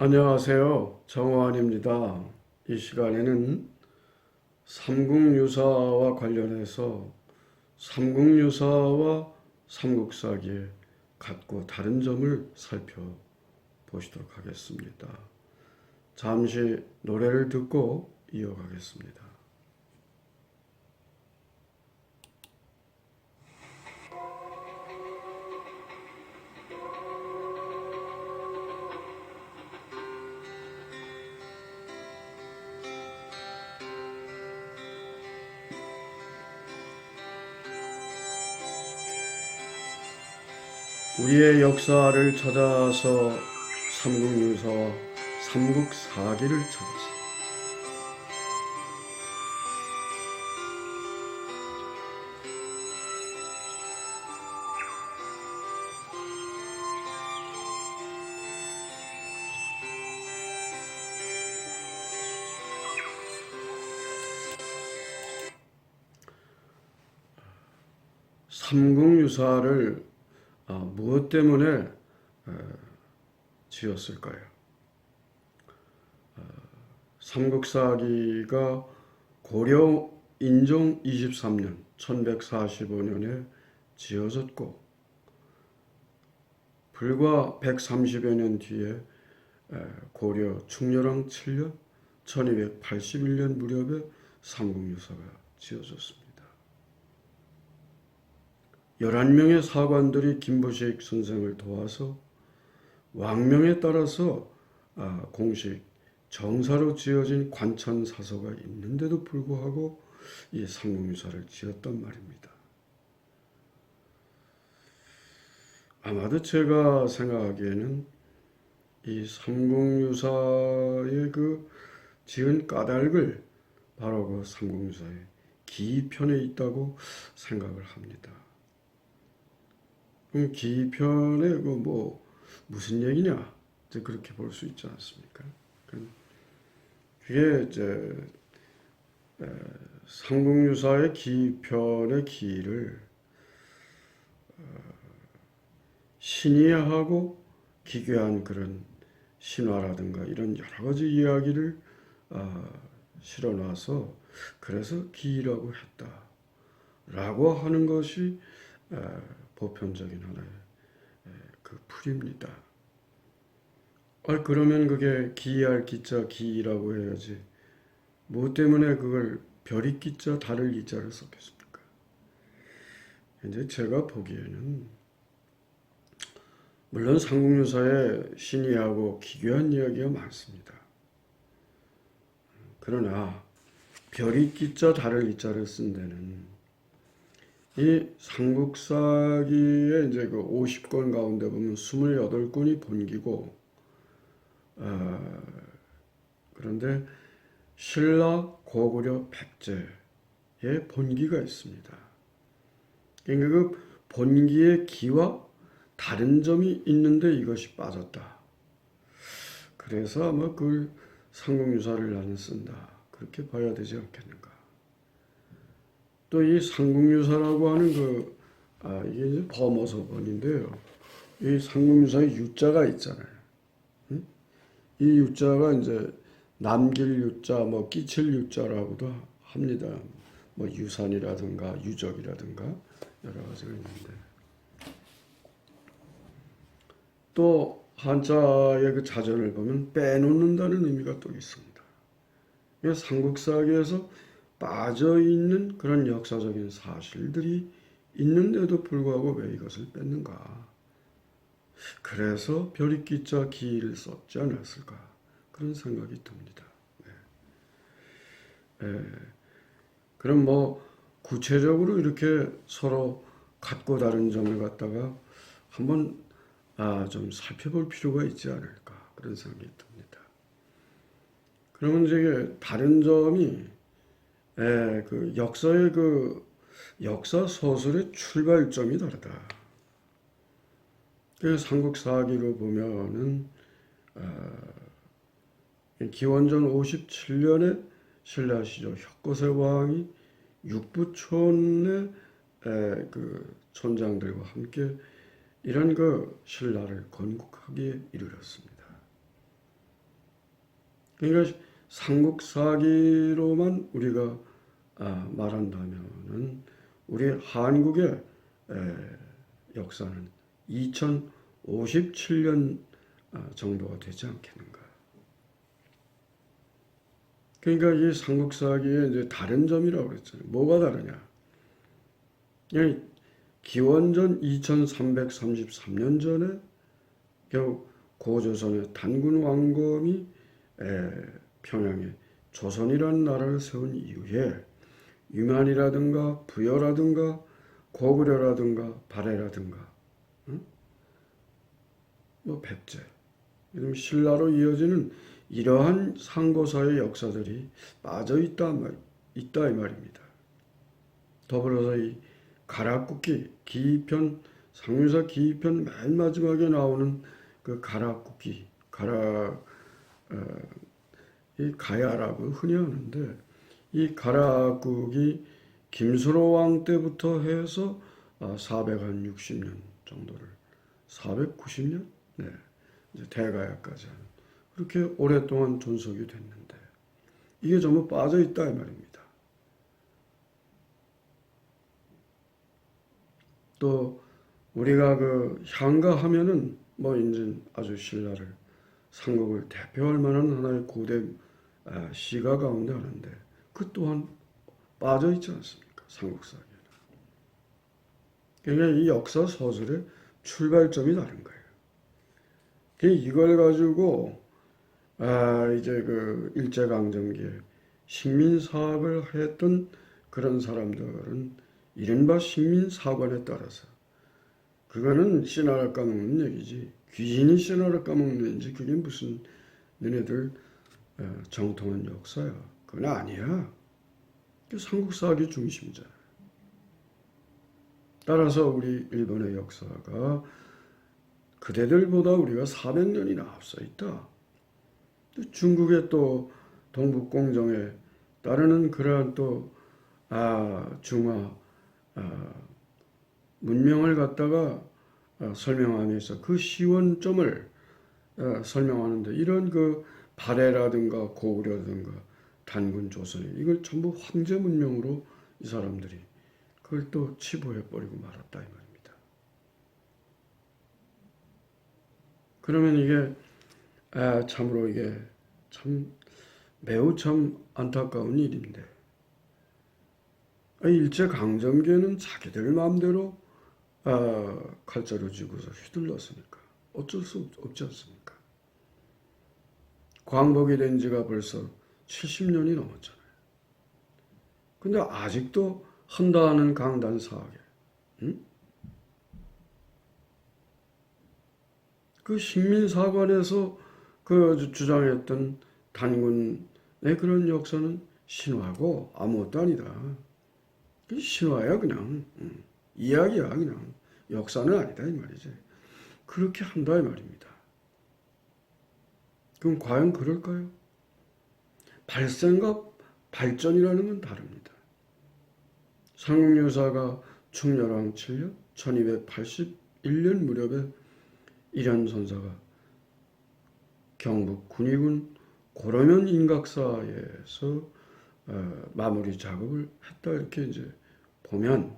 안녕하세요. 정호환입니다. 이 시간에는 삼국유사와 관련해서 삼국유사와 삼국사기의 같고 다른 점을 살펴보시도록 하겠습니다. 잠시 노래를 듣고 이어가겠습니다. 우리의 역사를 찾아서 삼국유사와 삼국사기를 찾아서 삼국유사를 무엇 때문에 지었을까요? 삼국사기가 고려 인종 23년 1145년에 지어졌고 불과 130여 년 뒤에 고려 충렬왕 7년 1281년 무렵에 삼국유사가 지어졌습니다. 11명의 사관들이 김부식 선생을 도와서 왕명에 따라서 공식 정사로 지어진 관천사서가 있는데도 불구하고 이 삼국유사를 지었단 말입니다. 아마도 제가 생각하기에는 이 삼국유사의 그 지은 까닭을 바로 그 삼국유사의 기편에 있다고 생각을 합니다. 그럼 기편에 그 무슨 얘기냐? 이제 그렇게 볼 수 있지 않습니까? 그게 이제 삼국유사의 기편의 기를 신이하고 기괴한 그런 신화라든가 이런 여러 가지 이야기를 실어놔서 그래서 기라고 했다라고 하는 것이 보편적인 하나의 그 풀입니다. 그러면 그게 기할 기자 기라고 해야지 뭐 때문에 그걸 별이 기자 달을 이자를 썼겠습니까? 이제 제가 보기에는 물론 삼국유사에 신이하고 기괴한 이야기가 많습니다. 그러나 별이 기자 달을 이자를 쓴 데는 이 삼국사기의 이제 그 50권 가운데 보면 28권이 본기고, 그런데 신라, 고구려, 백제의 본기가 있습니다. 그러니까 그 본기의 기와 다른 점이 있는데 이것이 빠졌다. 그래서 아마 그 삼국유사를 나는 쓴다. 그렇게 봐야 되지 않겠는가. 또 이 삼국유사라고 하는 이게 이제 범어서본인데요. 이 삼국유사의 유자가 있잖아요. 응? 이 유자가 이제 남길 유자, 끼칠 유자라고도 합니다. 유산이라든가 유적이라든가 여러 가지가 있는데 또 한자의 그 자전을 보면 빼놓는다는 의미가 또 있습니다. 삼국사기에서 빠져있는 그런 역사적인 사실들이 있는데도 불구하고 왜 이것을 뺐는가? 그래서 별이기자 기를 썼지 않았을까? 그런 생각이 듭니다. 그럼 구체적으로 이렇게 서로 같고 다른 점을 갖다가 한번 좀 살펴볼 필요가 있지 않을까? 그런 생각이 듭니다. 그러면 이제 다른 점이 그 역사의 그 역사 소설의 출발점이 다르다. 그 삼국사기로 보면은 기원전 57년에 신라 시조 혁거세 왕이 육부촌의 그 촌장들과 함께 이런 그 신라를 건국하기에 이르렀습니다. 그러니까 삼국사기로만 우리가 말한다면은 우리 한국의 역사는 2057년 정도가 되지 않겠는가. 그러니까 이 삼국사기의 이제 다른 점이라고 그랬잖아요. 뭐가 다르냐? 그냥 기원전 2333년 전에 겨우 고조선의 단군 왕검이 평양에 조선이라는 나라를 세운 이후에 유만이라든가 부여라든가 고구려라든가 발해라든가 뭐 백제 이런 신라로 이어지는 이러한 상고사의 역사들이 빠져 있다 이 말입니다. 더불어서 이 가락국기 기편 상류사 기편 맨 마지막에 나오는 그 가락국기 이 가야라고 흔히 하는데 이 가락국이 김수로 왕 때부터 해서 460년 정도를 490년 네 이제 대가야까지 하는 그렇게 오랫동안 존속이 됐는데 이게 전부 빠져 있다 이 말입니다. 또 우리가 그 향가 하면은 뭐 인제 아주 신라를 삼국을 대표할 만한 하나의 고대 시가 가운데 하나인데 그 또한 빠져 있지 않습니까? 삼국사기에는. 그러니까 이 역사 서술의 출발점이 다른 거예요. 이걸 가지고 이제 그 일제강점기에 식민사학을 했던 그런 사람들은 이른바 식민사관에 따라서 그거는 씨나라 까먹는 얘기지 귀신이 씨나라 까먹는 얘기지 그게 무슨 너네들 정통한 역사야. 그건 아니야. 그 삼국사학의 중심이잖아. 따라서 우리 일본의 역사가 그대들보다 우리가 400년이나 앞서 있다. 중국의 또 동북공정에 따르는 그러한 또 중화 문명을 갖다가 설명하면서 그 시원점을 설명하는데 이런 그 발해라든가 고구려라든가 단군 조선이 이걸 전부 황제 문명으로 이 사람들이 그걸 또 치부해 버리고 말았다 이 말입니다. 그러면 이게 참으로 이게 참 매우 참 안타까운 일인데 일제강점기에는 자기들 마음대로 칼자루 쥐고서 휘둘렀으니까 어쩔 수 없지 않습니까? 광복이 된 지가 벌써 70년이 넘었잖아요. 근데 아직도 한다는 강단사하게 그 식민사관에서 그 주장했던 단군의 그런 역사는 신화고 아무것도 아니다. 신화야 그냥 이야기야 그냥 역사는 아니다 이 말이지. 그렇게 한다 이 말입니다. 그럼 과연 그럴까요? 발생과 발전이라는 건 다릅니다. 상국유사가 충렬왕 7년 1281년 무렵에 일현선사가 경북 군위군 고려면 인각사에서 마무리 작업을 했다 이렇게 이제 보면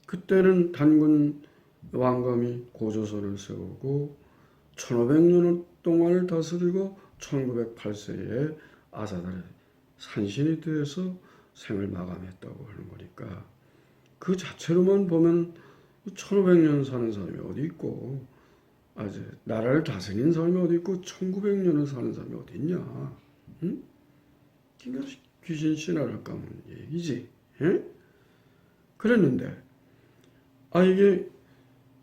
그때는 단군 왕검이 고조선을 세우고 1500년 동안을 다스리고 1908세에 아사달의 산신이 되어서 생을 마감했다고 하는 거니까 그 자체로만 보면 1500년 사는 사람이 어디 있고 아주 나라를 다스린 사람이 어디 있고 1900년을 사는 사람이 어디 있냐. 응? 그러니까 귀신 신화를 까먹는 얘기지. 예? 그랬는데 이게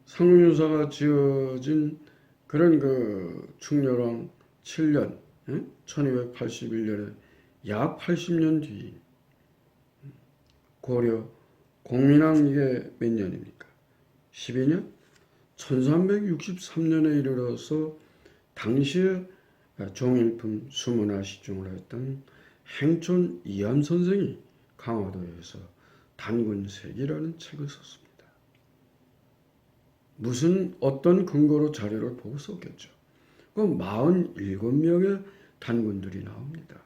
상국유사가 지어진 그런 그 충렬왕 7년 1281년에 약 80년 뒤 고려 공민왕 이게 몇 년입니까? 12년? 1363년에 이르러서 당시에 종일품 수문화 시중을 했던 행촌 이암 선생이 강화도에서 단군색이라는 책을 썼습니다. 무슨 어떤 근거로 자료를 보고 썼겠죠. 그 47명의 단군들이 나옵니다.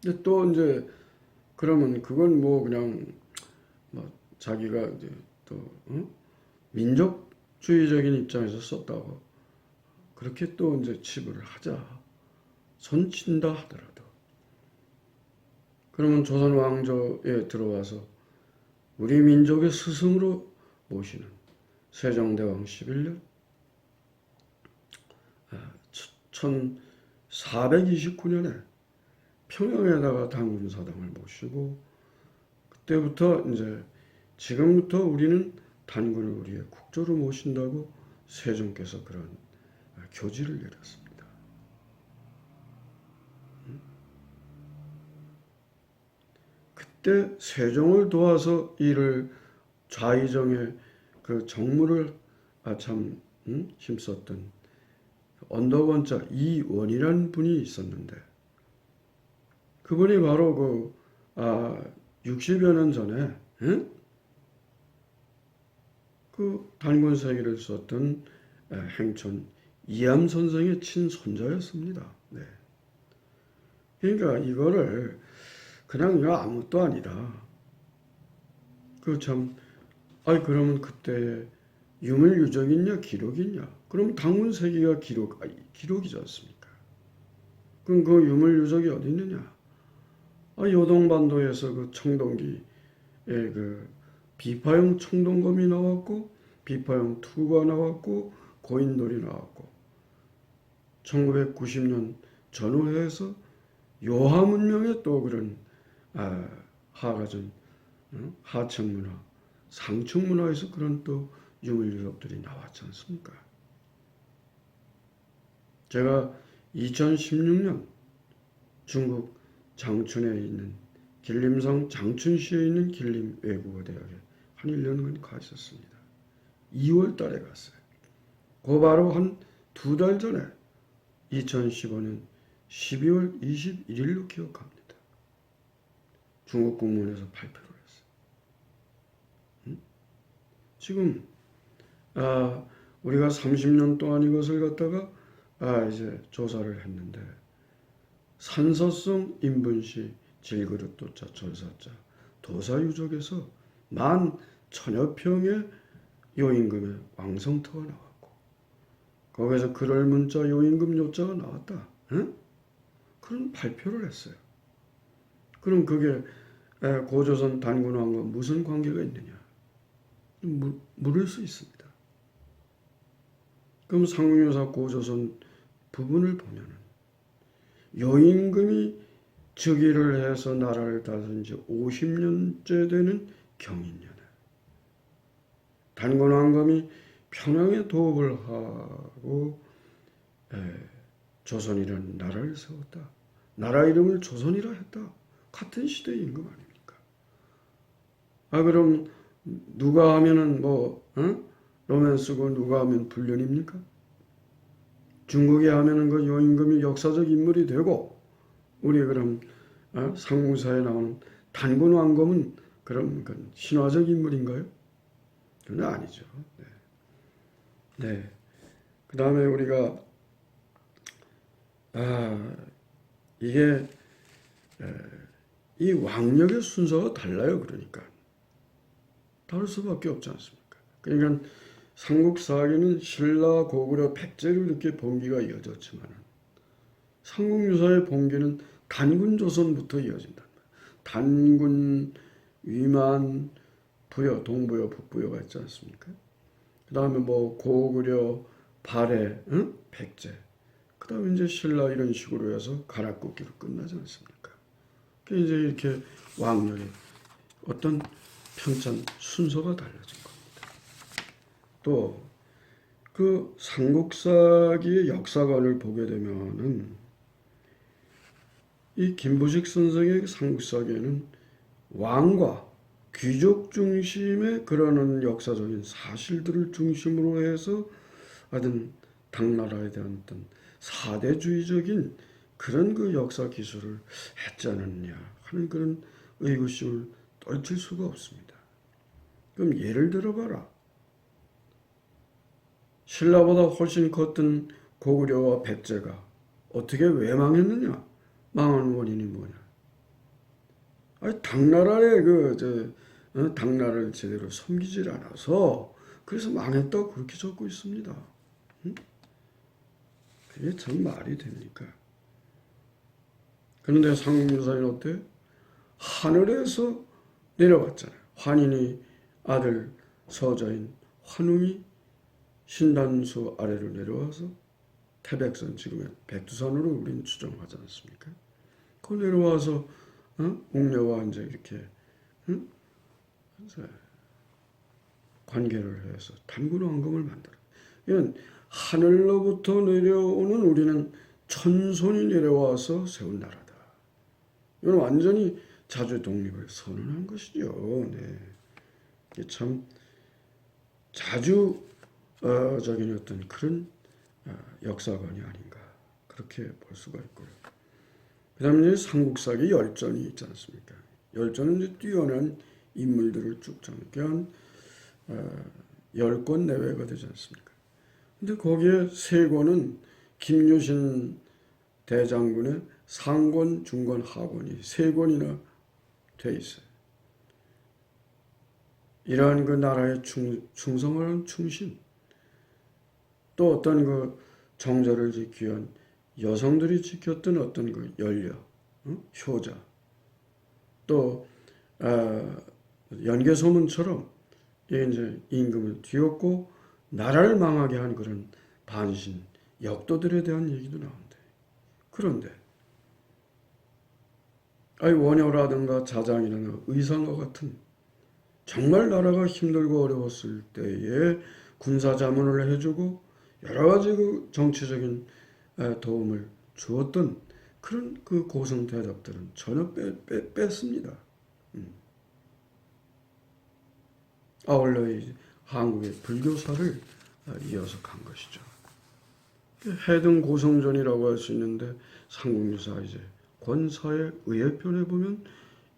근데 또 이제 그러면 그건 뭐 그냥 뭐 자기가 이제 또 민족주의적인 입장에서 썼다고 그렇게 또 이제 치부를 하자. 손친다 하더라도 그러면 조선 왕조에 들어와서 우리 민족의 스승으로 모시는 세종대왕 11년 1429년에 평양에다가 단군사당을 모시고 그때부터 이제 지금부터 우리는 단군을 우리의 국조로 모신다고 세종께서 그런 교지를 내렸습니다. 그때 세종을 도와서 이를 좌의정의 그 정무를 참 힘썼던 언덕원자 이원이라는 분이 있었는데 그분이 바로 60여 년 전에 그 단군세기를 썼던 행촌 이암 선생의 친손자였습니다. 네. 그러니까 이거를 그냥 이거 아무것도 아니다. 그러면 그때 유물유적이냐 기록이냐? 그럼 단군세기가 기록이지 않습니까? 그럼 그 유물유적이 어디 있느냐? 요동반도에서 그 청동기에 그 비파용 청동검이 나왔고 비파용 투가 나왔고 고인돌이 나왔고 1990년 전후해서 요하문명의 또 그런 하가전 하청문화 상층문화에서 그런 또 유물유적들이 나왔지 않습니까? 제가 2016년 중국 장춘에 있는 길림성 장춘시에 있는 길림 외국어대학에 한 1년간 가 있었습니다. 2월 달에 갔어요. 그 바로 한 2달 전에 2015년 12월 21일로 기억합니다. 중국 공무원에서 발표를 했어요. 지금 우리가 30년 동안 이것을 갖다가 이제 조사를 했는데 산서성 인분시 질그릇도자 절사자 도사유적에서 11,000여 평의 요임금의 왕성터가 나왔고 거기서 그럴 문자 요임금 요자가 나왔다. 그런 발표를 했어요. 그럼 그게 고조선 단군왕과 무슨 관계가 있느냐? 물을 수 있습니다. 그럼 상용여사 고조선 부분을 보면은 요임금이 즉위를 해서 나라를 다스린 지 50년째 되는 경인년에 단군왕검이 평양에 도읍을 하고 조선이라는 나라를 세웠다. 나라 이름을 조선이라 했다. 같은 시대의 임금 아닙니까? 그럼 누가 하면은 로맨스고 누가 하면 불륜입니까? 중국에 하면은 그 요임금이 역사적 인물이 되고 우리 그럼 상무사에 나오는 단군왕검은 그럼 신화적 인물인가요? 그건 아니죠. 네. 그 다음에 우리가 이게 이 왕력의 순서가 달라요. 그러니까 다를 수밖에 없지 않습니까? 그러니까 삼국사기는 신라, 고구려, 백제를 이렇게 봉기가 이어졌지만 삼국유사의 봉기는 단군조선부터 이어진다. 단군, 위만, 부여, 동부여, 북부여가 있지 않습니까? 그 다음에 고구려, 발해, 백제. 그 다음에 이제 신라 이런 식으로 해서 가락국기로 끝나지 않습니까? 그러니까 이제 이렇게 왕력의 어떤 편찬 순서가 달라진 겁니다. 또 그 삼국사기의 역사관을 보게 되면은 이 김부식 선생의 삼국사기에는 왕과 귀족 중심의 그러는 역사적인 사실들을 중심으로 해서 어떤 당나라에 대한 어떤 사대주의적인 그런 그 역사 기술을 했지 않았냐 하는 그런 의구심을 떨칠 수가 없습니다. 그럼 예를 들어봐라. 신라보다 훨씬 컸던 고구려와 백제가 어떻게 왜 망했느냐? 망한 원인이 뭐냐? 아니, 당나라의 당나라를 제대로 섬기질 않아서 그래서 망했다고 그렇게 적고 있습니다. 응? 그게 참 말이 됩니까? 그런데 상국유사는 어때? 하늘에서 내려왔잖아요. 환인이 아들 서자인 환웅이 신단수 아래로 내려와서 태백산, 지금의 백두산으로 우리는 추정하지 않습니까? 그 내려와서 웅녀와 이제 이렇게 관계를 해서 단군왕금을 만들어. 이건 하늘로부터 내려오는 우리는 천손이 내려와서 세운 나라다. 이건 완전히 자주 독립을 선언한 것이죠. 네. 이게 참 자주적인 어떤 그런 역사관이 아닌가 그렇게 볼 수가 있고요. 그다음에 이제 삼국사기 열전이 있지 않습니까? 열전은 이제 뛰어난 인물들을 쭉 정리해 한 10권 내외가 되지 않습니까? 근데 거기에 3권은 김유신 대장군의 상권, 중권, 하권이 3권이나 돼 있어요. 이러한 그 나라의 충성하는 충신, 또 어떤 그 정절을 지키기 위한 여성들이 지켰던 어떤 그 연려, 효자, 또 연개소문처럼 이제 임금을 뒤엎고 나라를 망하게 한 그런 반신, 역도들에 대한 얘기도 나온대. 그런데 원효라든가 자장이나 의상과 같은 정말 나라가 힘들고 어려웠을 때에 군사 자문을 해주고 여러 가지 그 정치적인 도움을 주었던 그런 그 고성 대답들은 전혀 뺐습니다. 아울러 한국의 불교사를 이어서 간 것이죠. 해등 고성전이라고 할 수 있는데 삼국유사 이제 권사의 의회편에 보면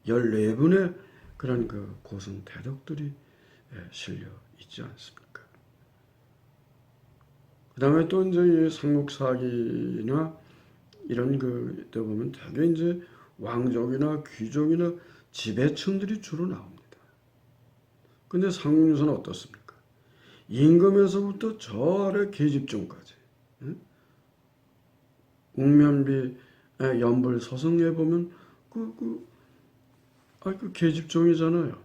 14분의 그런 그 고성 대덕들이 실려 있지 않습니까? 그 다음에 또 이제 삼국사기나 이런 데 보면 되게 이제 왕족이나 귀족이나 지배층들이 주로 나옵니다. 근데 삼국유사는 어떻습니까? 임금에서부터 저 아래 계집종까지, 웅면비, 연불, 서승에 보면 그 계집종이잖아요.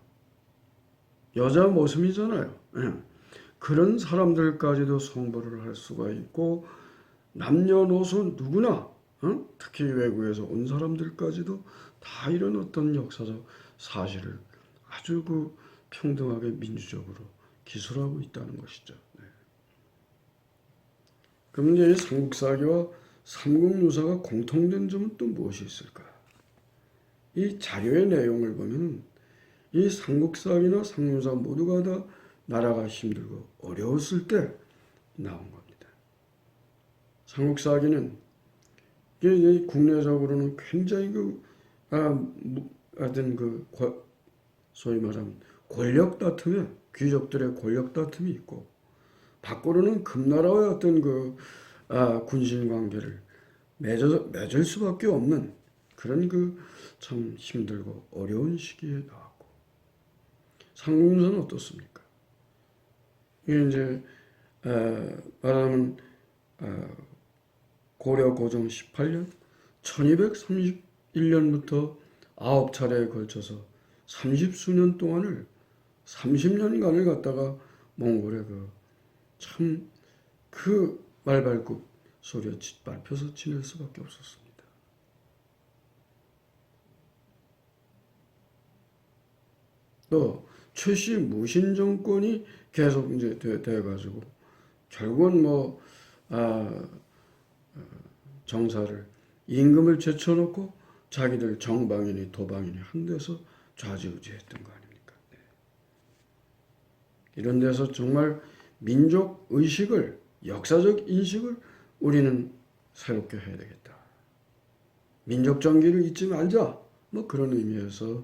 여자 모습이잖아요. 그런 사람들까지도 성불을 할 수가 있고 남녀노소 누구나 특히 외국에서 온 사람들까지도 다 이런 어떤 역사적 사실을 아주 그 평등하게 민주적으로 기술하고 있다는 것이죠. 네. 그럼 이제 삼국사기와 삼국유사가 공통된 점은 또 무엇이 있을까? 이 자료의 내용을 보면 이 삼국사기나 삼국유사 모두가 다 나라가 힘들고 어려웠을 때 나온 겁니다. 삼국사기는 이게 국내적으로는 굉장히 소위 말하면 권력 다툼에 귀족들의 권력 다툼이 있고 밖으로는 금나라의 어떤 군신 관계를 맺을 수밖에 없는 그런 참 힘들고 어려운 시기에 나왔고 삼국유사는 어떻습니까? 이게 이제 말하면 고려 고종 18년 1231년부터 9차례에 걸쳐서 30수년 동안을 30년간을 갖다가 몽골의 참 말발굽 소리에 짓밟혀서 지낼 수밖에 없었습니다. 또 최씨 무신 정권이 계속 이제 돼가지고 결국은 정사를 임금을 제쳐놓고 자기들 정방인이 도방인이 한 데서 좌지우지했던 거 아닙니까? 네. 이런 데서 정말 민족 의식을 역사적 인식을 우리는 새롭게 해야 되겠다. 민족 정기를 잊지 말자. 그런 의미에서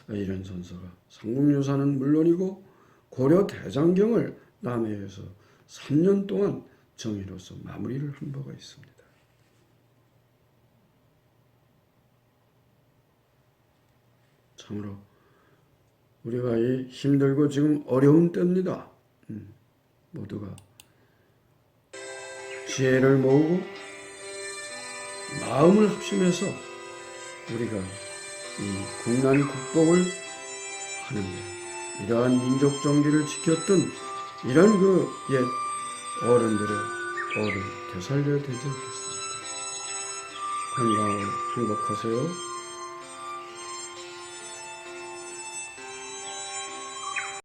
이런 선서가 삼국유사는 물론이고 고려 대장경을 남해에서 3년 동안 정의로서 마무리를 한 바가 있습니다. 참으로 우리가 이 힘들고 지금 어려운 때입니다. 모두가 지혜를 모으고 마음을 합심해서 우리가 이 국난 극복을 하는데 이러한 민족 정기를 지켰던 이런 그 옛 어른들의 어를 되살려야 되지 않겠습니까? 건강하고 행복하세요.